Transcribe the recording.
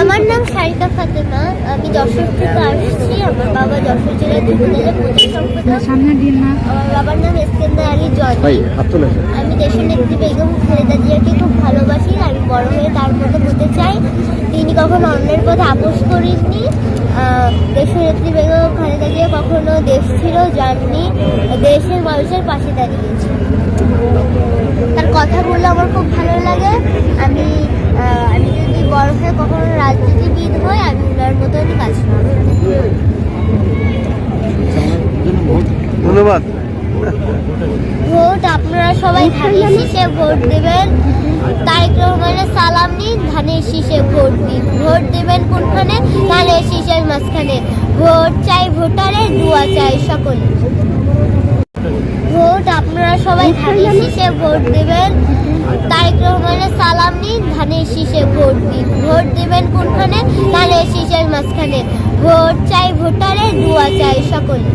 আমার নাম সারিকা ফাতেমা। আমি যশোর থেকে আসছি। আমার বাবা যশোর জেলার যুবদলের প্রধান সম্পাদক। আমার বাবার নাম ইস্কেন্দার আলী জনি। আমি দেশনেত্রী বেগম খালেদা জিয়াকে খুব ভালোবাসি। আমি বড় হয়ে তার মতো হতে চাই। তিনি কখনো অন্যের পথে আপোষ করেননি। দেশনেত্রী বেগম খালেদা জিয়া কখনো দেশ ছিল যাননি, দেশের মানুষের পাশে দাঁড়িয়েছে। তার কথাগুলো আমার খুব ভালো লাগে। আমি যদি বড় হয়ে কখনো রাজনীতিবিদ হই, আমি ওনার মতনই কাজ করব। ধন্যবাদ। ভোট আপনারা সবাই ধানের শীষে ভোট দেবেন। তারেক রহমানের সালাম নিন, ধানের শীষে ভোট দিন। ভোট দেবেন কোনখানে? ধানের শীষের মাঝখানে। ভোট চাই ভোটারে, দোয়া চাই সকলে। ভোট আপনারা সবাই ধানের শীষে ভোট দেবেন। তারেক রহমানের সালাম নিন, ধানের শীষে ভোট দিন। ভোট দেবেন কোনখানে? ধানের শীষের মাঝখানে। ভোট চাই ভোটারে, দোয়া চাই সকলে।